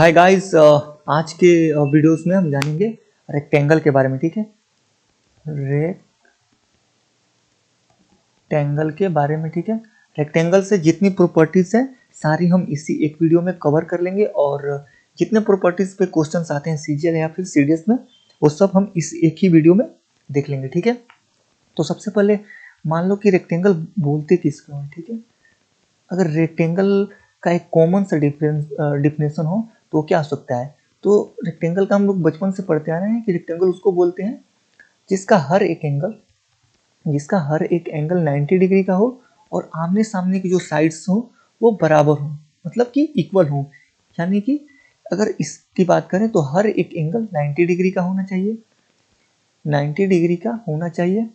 Hi guys, आज के videos में हम जानेंगे रेक्टेंगल के बारे में। ठीक है, रेक्टेंगल के बारे में। ठीक है, रेक्टेंगल से जितनी प्रॉपर्टीज हैं सारी हम इसी एक वीडियो में कवर कर लेंगे, और जितने प्रॉपर्टीज पे क्वेश्चंस आते हैं सीजीएल या फिर सीडीएस में, वो सब हम इस एक ही वीडियो में देख लेंगे। ठीक है, तो सबसे पहले मान लो कि रेक्टेंगल बोलते किसको हैं। ठीक है, अगर रेक्टेंगल का एक कॉमन सा डिफिनेशन हो तो क्या हो सकता है। तो रेक्टेंगल का हम लोग बचपन से पढ़ते आ रहे हैं कि रेक्टेंगल उसको बोलते हैं जिसका हर एक एंगल 90 डिग्री का हो और आमने सामने की जो साइड्स हो वो बराबर हो, मतलब कि इक्वल हो। यानी कि अगर इसकी बात करें तो हर एक एंगल 90 डिग्री का होना चाहिए, 90 डिग्री का होना चाहिए,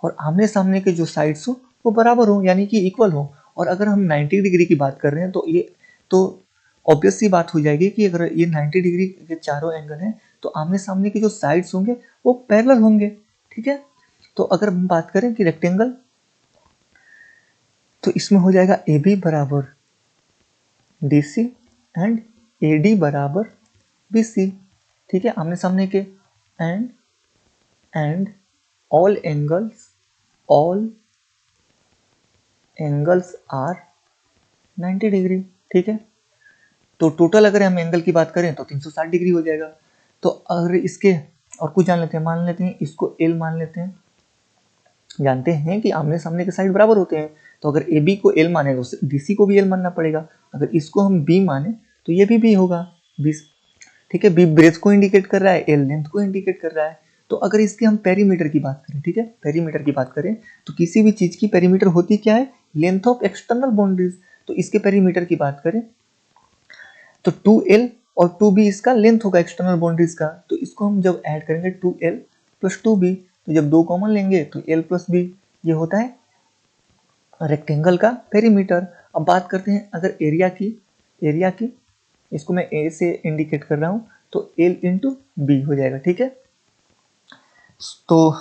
और आमने सामने के जो साइड्स हो वो बराबर हो, यानी कि इक्वल हो। और अगर हम 90 डिग्री की बात कर रहे हैं तो ये तो ऑब्वियस सी बात हो जाएगी कि अगर ये 90 डिग्री के चारों एंगल हैं तो आमने सामने के जो साइड्स होंगे वो पैरेलल होंगे। ठीक है, तो अगर हम बात करें कि रेक्टेंगल, तो इसमें हो जाएगा ए बी बराबर D C and A D बराबर बी सी। ठीक है, आमने सामने के and all angles are 90 degree. ठीक है, तो टोटल अगर हम एंगल की बात करें तो 360 डिग्री हो जाएगा। तो अगर इसके और कुछ जान लेते हैं, मान लेते हैं इसको एल मान लेते हैं। जानते हैं कि आमने सामने के साइड बराबर होते हैं, तो अगर ए बी को एल माने तो डी सी को भी एल मानना पड़ेगा। अगर इसको हम बी माने तो ये भी होगा बी। ठीक है, बी ब्रेथ को इंडिकेट कर रहा है, एल लेंथ को इंडिकेट कर रहा है। तो अगर इसके हम पेरीमीटर की बात करें, ठीक है, पेरीमीटर की बात करें तो किसी भी चीज की पेरीमीटर होती क्या है, लेंथ ऑफ एक्सटर्नल बाउंड्रीज। तो इसके पेरीमीटर की बात करें तो 2L और 2B इसका लेंथ होगा एक्सटर्नल बाउंड्रीज का। तो इसको हम जब ऐड करेंगे 2L प्लस 2B, तो जब दो कॉमन लेंगे तो L प्लस B, ये होता है रेक्टेंगल का पेरीमीटर। अब बात करते हैं अगर एरिया की इसको मैं A से इंडिकेट कर रहा हूँ तो L इंटू B हो जाएगा। ठीक है, तो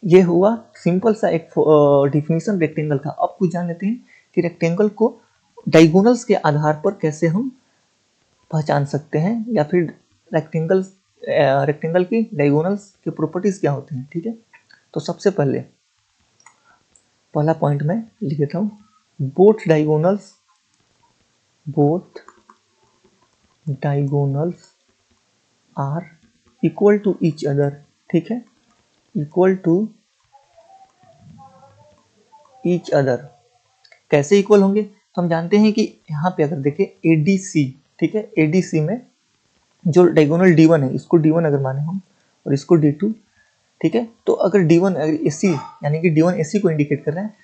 ये हुआ सिंपल सा एक डिफिनीशन रेक्टेंगल का। अब कुछ जान लेते हैं कि रेक्टेंगल को डायगोनल्स के आधार पर कैसे हम पहचान सकते हैं, या फिर रेक्टेंगल की डायगोनल्स की प्रॉपर्टीज क्या होती हैं। ठीक है, तो सबसे पहला पॉइंट मैं लिख देता हूँ, both diagonals are equal to each other. ठीक है, इक्वल टू ईच अदर कैसे इक्वल होंगे, तो हम जानते हैं कि यहाँ पे अगर देखें ADC, ठीक है, ADC में जो डायगोनल D1 है, इसको D1 अगर माने हम और इसको D2, ठीक है, तो अगर D1 अगर AC यानी कि D1 AC को इंडिकेट कर रहा है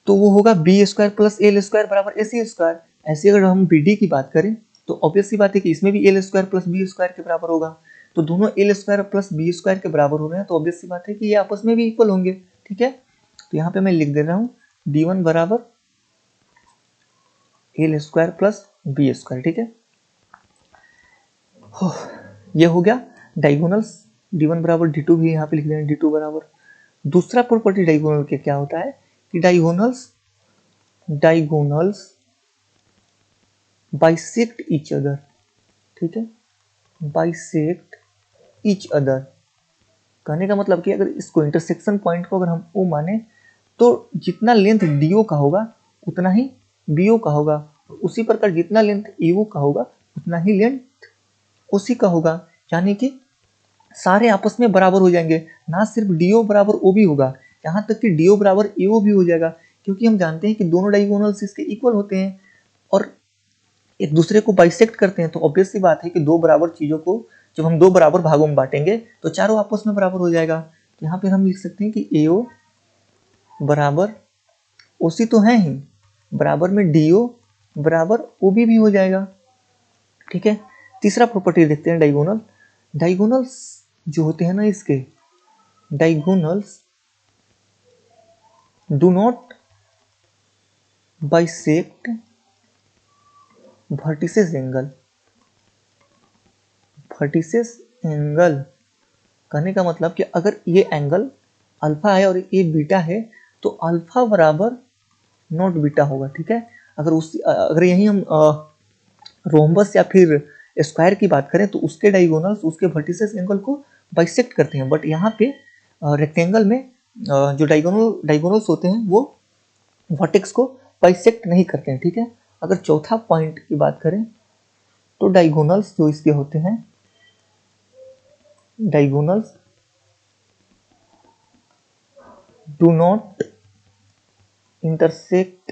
तो वो होगा B square plus L square बराबर AC स्क्वायर। ऐसे अगर हम BD की बात करें तो ऑब्वियस सी बात है कि इसमें भी L square plus B square के बराबर होगा। तो दोनों L square plus B square के बराबर हो रहे हैं, तो ऑब्वियस सी बात है कि ये आपस में भी इक्वल होंगे। ठीक है, तो यहाँ पे मैं लिख दे रहा हूँ D1 बराबर L square plus B square. ठीक है, ये हो गया डायगोनल्स। D1 बराबर D2 भी यहाँ पे लिख दें, D2 बराबर। दूसरा प्रॉपर्टी डायगोनल के क्या होता है कि डायगोनल्स बाइसेक्ट ईच अदर। ठीक है, बाइसेक्ट ईच अदर कहने का मतलब कि अगर इसको इंटरसेक्शन पॉइंट को अगर हम O माने तो जितना लेंथ DO का होगा उतना ही BO का होगा, उसी प्रकार जितना लेंथ AO का होगा उतना ही लेंथ OC का होगा। यानी कि सारे आपस में बराबर हो जाएंगे, ना सिर्फ DO बराबर OB होगा, यहाँ तक कि DO बराबर AO भी हो जाएगा, क्योंकि हम जानते हैं कि दोनों डायगोनल्स इसके इक्वल होते हैं और एक दूसरे को बाइसेक्ट करते हैं। तो ऑब्वियस सी बात है कि दो बराबर चीजों को जब हम दो बराबर भागों में बांटेंगे तो चारों आपस में बराबर हो जाएगा। तो यहाँ पे हम लिख सकते हैं कि AO बराबर OC तो है ही, बराबर में DO बराबर OB भी हो जाएगा। ठीक है, तीसरा प्रॉपर्टी देखते हैं डायगोनल्स जो होते हैं ना, इसके diagonals do not bisect vertices angle कहने का मतलब कि अगर ये एंगल अल्फा है और ये बीटा है तो अल्फा बराबर नॉट बीटा होगा। ठीक है, अगर यही हम रोम्बस या फिर स्क्वायर की बात करें तो उसके डायगोनल्स उसके वर्टिसेस एंगल को बाइसेक्ट करते हैं, बट यहाँ पे रेक्टेंगल में जो डायगोनल्स होते हैं वो वर्टेक्स को बाइसेक्ट नहीं करते हैं, ठीक है। अगर चौथा पॉइंट की बात करें तो डायगोनल्स जो इसके होते हैं, diagonals do not intersect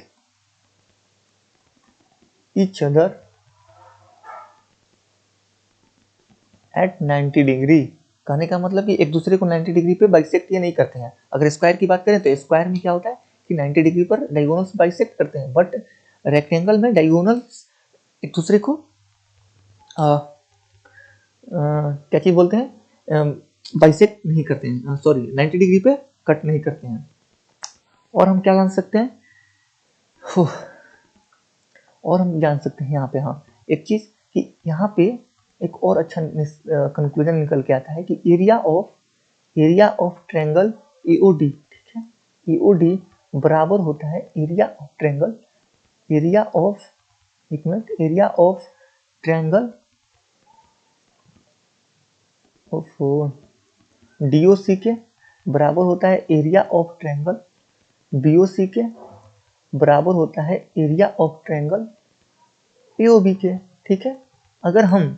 each other at 90 degree. कहने का मतलब कि एक दूसरे को 90 डिग्री पे बाइसेक्ट ये नहीं करते हैं। अगर स्क्वायर की बात करें तो स्क्वायर में क्या होता है कि 90 डिग्री पर डायगोनल्स बाइसेक्ट करते हैं, बट रेक्टेंगल में डायगोनल्स एक दूसरे को क्या चीज बोलते हैं, बाइसेक्ट नहीं करते हैं, सॉरी 90 डिग्री पे कट नहीं करते हैं। और हम क्या जान सकते हैं, और हम जान सकते हैं यहाँ पे, हाँ एक चीज कि यहाँ पे एक और अच्छा कंक्लूजन निकल के आता है कि एरिया ऑफ ट्रायंगल एओडी, ठीक है, एओडी बराबर होता है area of triangle, area of triangle DOC के बराबर होता है एरिया ऑफ ट्रायंगल बीओसी के बराबर होता है एरिया ऑफ ट्रायंगल एओबी के, ठीक है। अगर हम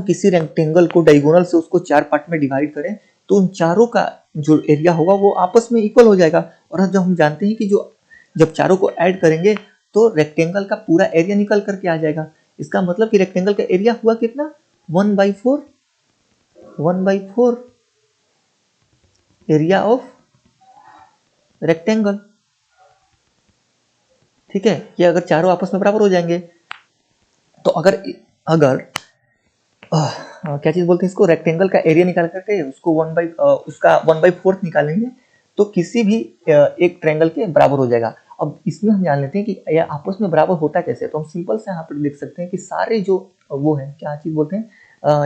किसी रेक्टेंगल को डायगोनल से उसको 4 पार्ट में डिवाइड करें तो उन चारों का जो एरिया होगा वो आपस में इक्वल हो जाएगा। और जब हम जानते हैं कि जब चारों को ऐड करेंगे तो रेक्टेंगल का पूरा एरिया निकल करके आ जाएगा। इसका मतलब कि रेक्टेंगल का एरिया हुआ कितना, 1/4 एरिया ऑफ रेक्टेंगल, ठीक है। ये अगर चारों आपस में बराबर हो जाएंगे तो अगर क्या चीज बोलते हैं इसको, रेक्टेंगल का एरिया निकाल करके उसको उसका 1/4 निकालेंगे तो किसी भी एक ट्रायंगल के बराबर हो जाएगा। अब इसमें हम जान लेते हैं कि यह आपस में बराबर होता कैसे, तो हम सिंपल से यहाँ पर देख सकते हैं कि सारे जो वो है क्या चीज बोलते हैं,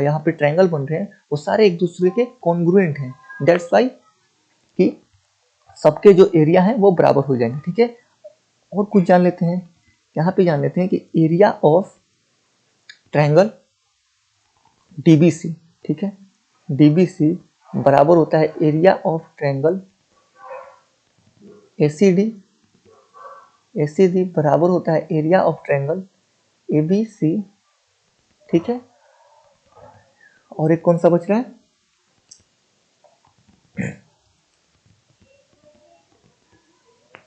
यहाँ पे ट्रायंगल बन रहे हैं वो सारे एक दूसरे के कॉन्ग्रुएंट हैं, दैट्स वाई कि सबके जो एरिया है वो बराबर हो जाएंगे, ठीक है। और कुछ जान लेते हैं, यहाँ पे जान लेते हैं कि एरिया ऑफ ट्रायंगल डीबीसी, ठीक है, डीबीसी बराबर होता है area of triangle ACD, ACD बराबर होता है एरिया ऑफ ट्रायंगल एबीसी, ठीक है। और एक कौन सा बच रहा है,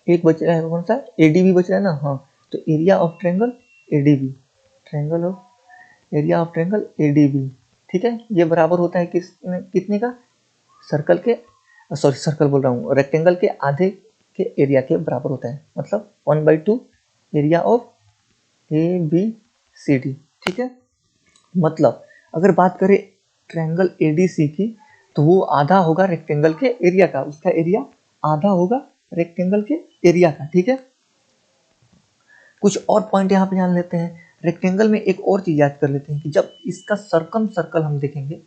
एक बच रहा है कौन सा, एडीबी बच रहा है ना, हाँ। तो area of triangle ADB, triangle of area of triangle ADB, ठीक है। ये बराबर होता है कितने का, सर्कल के, सॉरी सर्कल बोल रहा हूँ, रेक्टेंगल के आधे के एरिया के बराबर होता है, मतलब 1/2 area of A B C D, ठीक है। मतलब अगर बात करें ट्रायंगल एडीसी की तो वो आधा होगा रेक्टेंगल के एरिया का, उसका एरिया आधा होगा रेक्टेंगल के एरिया का, ठीक है। कुछ और पॉइंट यहाँ पे जान लेते हैं। रेक्टेंगल में एक और चीज याद कर लेते हैं कि जब इसका सर्कम सर्कल हम देखेंगे,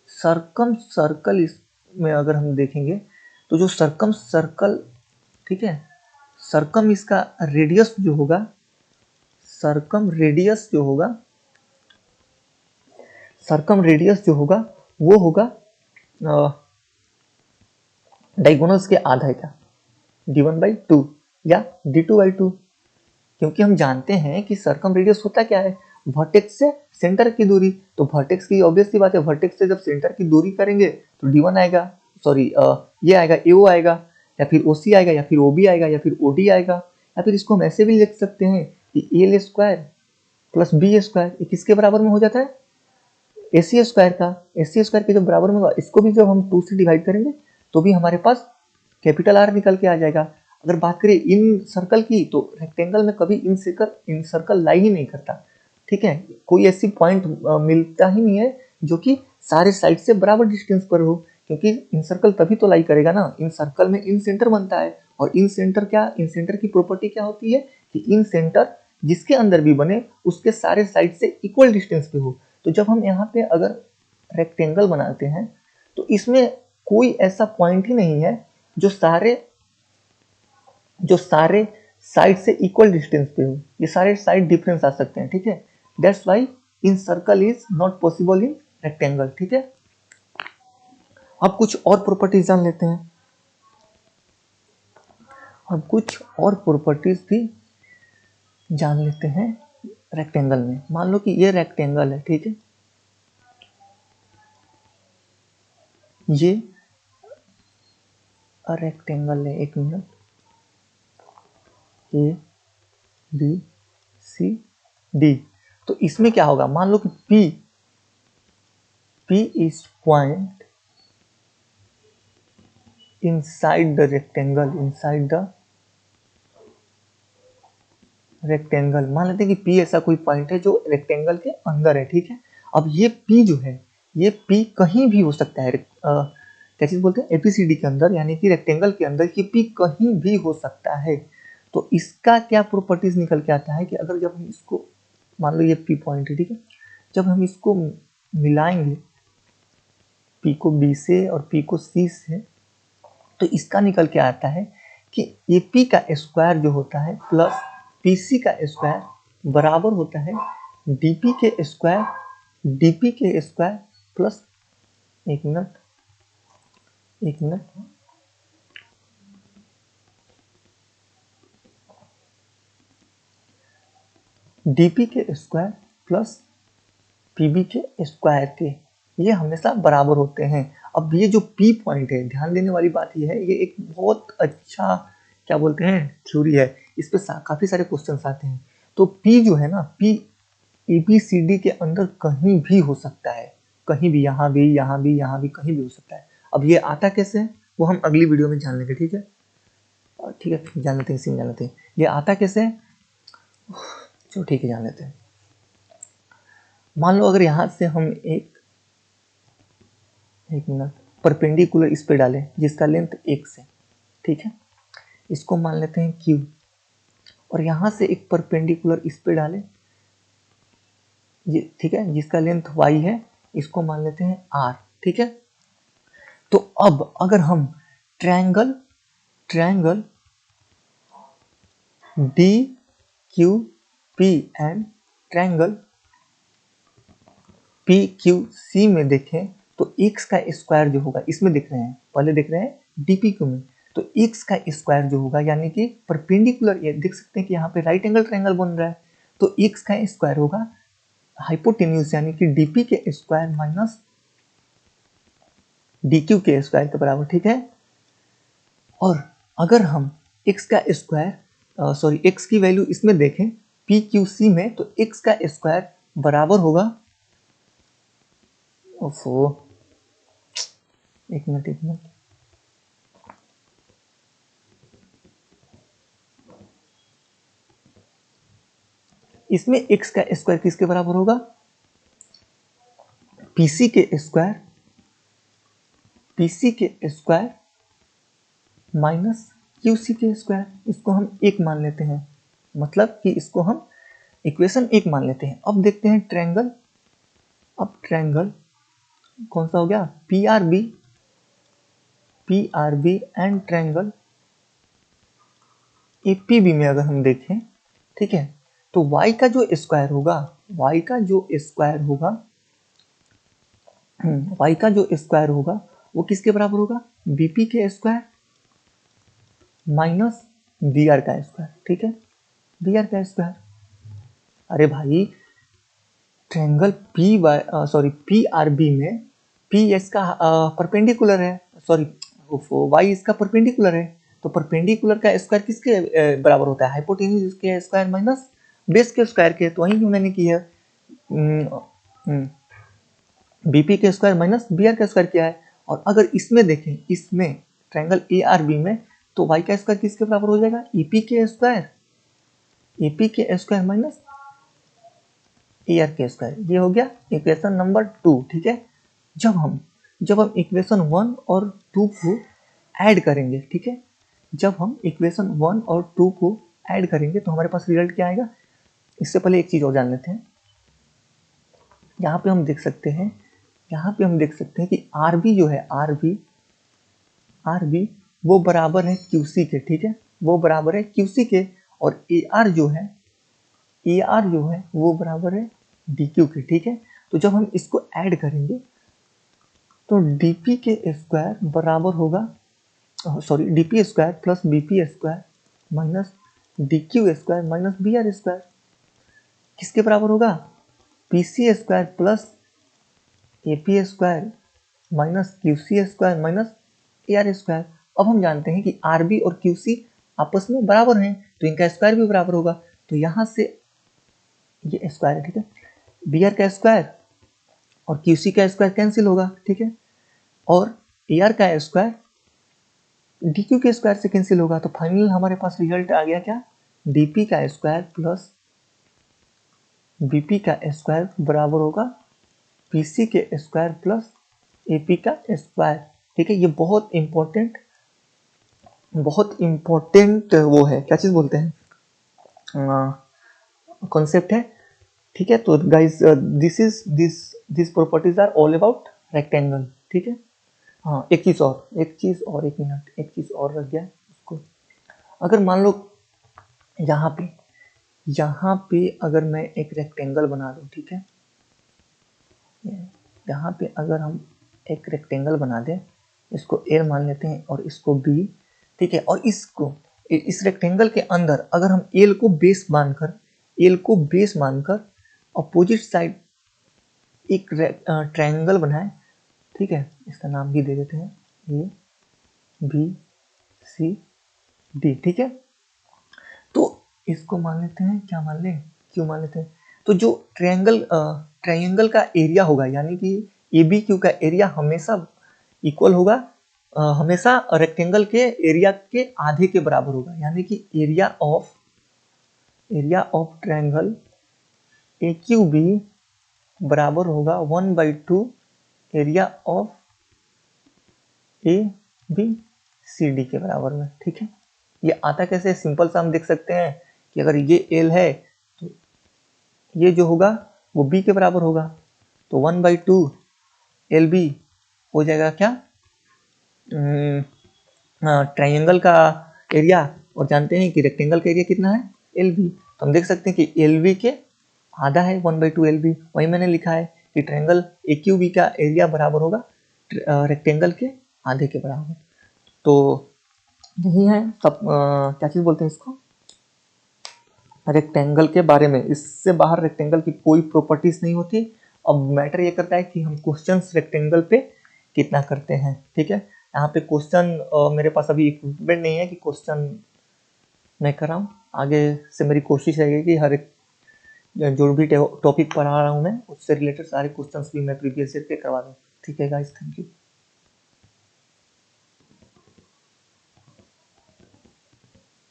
सर्कम सर्कल इसमें अगर हम देखेंगे तो जो सर्कम सर्कल, ठीक है, सर्कम इसका रेडियस जो होगा, सर्कम रेडियस जो होगा, सर्कम रेडियस जो होगा वो होगा डायगोनल्स के आधा का, d1/2 या d2/2, क्योंकि हम जानते हैं कि सर्कम रेडियस होता क्या है, वर्टेक्स से सेंटर की दूरी। तो वर्टेक्स की ऑब्वियस सी बात है, वर्टेक्स से जब सेंटर की दूरी करेंगे तो d1 आएगा, सॉरी ये आएगा AO आएगा, या फिर OC आएगा, या फिर OB आएगा, या फिर OD आएगा, या फिर इसको हम ऐसे भी लिख सकते हैं कि AL square plus B square, ये किसके बराबर में हो जाता है, AC स्क्वायर का। AC स्क्वायर के जब बराबर में होगा, इसको भी जब हम 2 से डिवाइड करेंगे तो भी हमारे पास कैपिटल R निकल के आ जाएगा। अगर बात करें इन सर्कल की तो रेक्टेंगल में कभी इन सर्कल लाई ही नहीं करता, ठीक है। कोई ऐसी पॉइंट मिलता ही नहीं है जो कि सारे साइड से बराबर डिस्टेंस पर हो, क्योंकि इन सर्कल तभी तो लाई करेगा ना, इन सर्कल में इन सेंटर बनता है। और इन सेंटर की प्रॉपर्टी क्या होती है कि इन सेंटर जिसके अंदर भी बने उसके सारे साइड से इक्वल डिस्टेंस पे हो। तो जब हम यहाँ पे अगर रेक्टेंगल बनाते हैं तो इसमें कोई ऐसा पॉइंट ही नहीं है जो सारे साइड से इक्वल डिस्टेंस पे हो, ये सारे साइड डिफरेंस आ सकते हैं, ठीक है। That's why in circle is not possible in rectangle, ठीक है। अब कुछ और प्रॉपर्टीज जान लेते हैं, अब कुछ और प्रॉपर्टीज भी जान लेते हैं रेक्टेंगल में। मान लो कि ये रेक्टेंगल है, ठीक है, ये रेक्टेंगल है, एक minute, A B C D. तो इसमें क्या होगा, मान लो कि P is point inside the rectangle, मान लेते हैं कि P ऐसा कोई पॉइंट है जो रेक्टेंगल के अंदर है, ठीक है। अब ये P जो है, ये P कहीं भी हो सकता है, क्या चीज बोलते हैं, एपीसीडी के अंदर, यानी कि रेक्टेंगल के अंदर ये P कहीं भी हो सकता है। तो इसका क्या प्रॉपर्टीज निकल के आता है कि अगर जब हम इसको, मान लो ये P पॉइंट है, ठीक है, जब हम इसको मिलाएंगे P को B से और P को C से, तो इसका निकल के आता है कि AP का स्क्वायर जो होता है प्लस PC का स्क्वायर बराबर होता है DP के स्क्वायर प्लस, एक मिनट, DP के स्क्वायर प्लस PB के स्क्वायर के, ये हमेशा बराबर होते हैं। अब ये जो P पॉइंट है, ध्यान देने वाली बात ये है, ये एक बहुत अच्छा क्या बोलते हैं थ्योरी है, इस पे काफी सारे क्वेश्चंस आते हैं। तो P जो है ना, P ABCD के अंदर कहीं भी हो सकता है, कहीं भी, यहाँ भी, यहाँ भी, यहाँ भी, कहीं भी हो सकता है। अब ये आता कैसे है वो हम अगली वीडियो में जान लेंगे, ठीक है, जान लेते हैं, इसी में जान लेते हैं ये आता कैसे है। चलो ठीक है, जान लेते हैं। मान लो अगर यहां से हम एक मिनट परपेंडिकुलर इस पे डालें जिसका लेंथ x है, ठीक है, इसको मान लेते हैं q, और यहां से एक परपेंडिकुलर इस पे डालें, ठीक है, जिसका लेंथ y है, इसको मान लेते हैं r, ठीक है। तो अब अगर हम triangle D Q P and triangle P Q C में देखें, तो x का स्क्वायर जो होगा, इसमें देख रहे हैं, पहले देख रहे हैं डीपीक्यू में, तो x का स्क्वायर जो होगा, यानी कि परपेंडिकुलर, ये देख सकते हैं कि यहाँ पे राइट एंगल ट्रायंगल बन रहा है, तो x का स्क्वायर होगा हाइपोटेन्यूज, यानी कि डीपी के स्क्वायर माइनस डीक्यू के स्क्वायर के बराबर, ठीक है। और अगर हम x का स्क्वायर x की वैल्यू इसमें देखें पी क्यू सी में, तो x का स्क्वायर बराबर होगा, एक मिनट, इसमें x का स्क्वायर किसके बराबर होगा, पीसी के स्क्वायर माइनस क्यूसी के स्क्वायर, इसको हम एक मान लेते हैं, मतलब कि इसको हम इक्वेशन एक मान लेते हैं। अब देखते हैं ट्रायंगल, अब ट्रायंगल कौन सा हो गया, पीआरबी एंड ट्रायंगल एपीबी में अगर हम देखें, ठीक है, तो y का जो स्क्वायर होगा, y का जो स्क्वायर होगा वो किसके बराबर होगा, बीपी के स्क्वायर माइनस बीआर का स्क्वायर, ठीक है, बीआर का स्क्वायर। अरे भाई ट्रायंगल पीआरबी में पी इसका परपेंडिकुलर है, वाई इसका परपेंडिकुलर है, तो परपेंडिकुलर का स्क्वायर किसके बराबर होता है, हाइपोटेन्यूज के स्क्वायर माइनस बेस के स्क्वायर के, तो वही मैंने की है, बीपी के स्क्वायर माइनस बीआर का स्क्वायर किया है। और अगर इसमें देखें, इसमें ट्रायंगल एआरबी में, तो वाई का स्क्वायर किसके बराबर हो जाएगा, एपी के स्क्वायर माइनस एआर के स्क्वायर, ये हो गया इक्वेशन नंबर 2, ठीक है। जब हम इक्वेशन 1 और 2 को ऐड करेंगे, ठीक है, जब हम इक्वेशन 1 और 2 को ऐड करेंगे तो हमारे पास रिजल्ट क्या आएगा। इससे पहले एक चीज और जान लेते हैं, यहाँ पे हम देख सकते हैं कि आरबी जो है, आरबी वो बराबर है क्यूसी के, ठीक है, वो बराबर है क्यूसी के, और ए आर जो है वो बराबर है डी क्यू के, ठीक है। तो जब हम इसको ऐड करेंगे तो डी पी के स्क्वायर बराबर होगा, sorry, D P square plus B P square minus D Q square minus B R square किसके बराबर होगा, P C square plus A P square minus Q C square minus A R square. अब हम जानते हैं कि R B और Q C आपस में बराबर हैं, तो इनका स्क्वायर भी बराबर होगा। तो यहाँ से ये स्क्वायर है, ठीक है, बी आर का स्क्वायर और क्यू सी का स्क्वायर कैंसिल होगा, ठीक है, और ए आर का स्क्वायर डी क्यू के स्क्वायर से कैंसिल होगा। तो फाइनल हमारे पास रिजल्ट आ गया क्या, डी पी का स्क्वायर प्लस बी पी का स्क्वायर बराबर होगा पी सी के स्क्वायर प्लस ए पी का स्क्वायर, ठीक है। ये बहुत इंपॉर्टेंट वो है, क्या चीज बोलते हैं, कॉन्सेप्ट है, ठीक है। तो guys this properties are all about rectangle, ठीक है। हाँ, एक चीज और एक मिनट, एक चीज और रख गया उसको। अगर मान लो यहाँ पे अगर मैं एक रेक्टेंगल बना दूं, ठीक है, यहाँ पे अगर हम एक रेक्टेंगल बना दें, इसको ए मान लेते हैं और इसको बी, ठीक है, और इस रेक्टेंगल के अंदर अगर हम एल को बेस मानकर अपोजिट साइड एक ट्रायंगल बनाए, ठीक है, इसका नाम भी दे देते हैं ए बी सी डी, ठीक है। तो इसको मान लेते हैं, क्या मान लें, क्यू मान लेते हैं। तो जो ट्रायंगल का एरिया होगा, यानी कि ए बी क्यू का एरिया हमेशा इक्वल होगा, हमेशा रेक्टेंगल के एरिया के आधे के बराबर होगा, यानी कि area of triangle A Q B बराबर होगा 1/2 area of A B C D के बराबर में, ठीक है। ये आता कैसे, सिंपल सा हम देख सकते हैं कि अगर ये एल है तो ये जो होगा वो बी के बराबर होगा, तो 1/2 एल बी हो जाएगा क्या, ट्रायंगल का एरिया, और जानते हैं कि रेक्टेंगल का एरिया कितना है, एल बी। तो हम देख सकते हैं कि एल बी के आधा है 1/2 एल बी, वही मैंने लिखा है कि ट्रायंगल ए क्यू बी का एरिया बराबर होगा रेक्टेंगल के आधे के बराबर। तो यही है सब, क्या चीज बोलते हैं इसको, रेक्टेंगल के बारे में। इससे बाहर रेक्टेंगल की कोई प्रॉपर्टीज नहीं होती। अब मैटर ये करता है कि हम क्वेश्चंस रेक्टेंगल पे कितना करते हैं, ठीक है। यहाँ पे क्वेश्चन मेरे पास अभी इक्विपमेंट नहीं है कि क्वेश्चन मैं कराऊँ, आगे से मेरी कोशिश रहेगी कि हर एक जो भी टॉपिक पढ़ा रहा हूँ मैं उससे रिलेटेड सारे क्वेश्चंस भी मैं प्रीवियस ईयर के करवा दूँ, ठीक है गाइस, थैंक यू।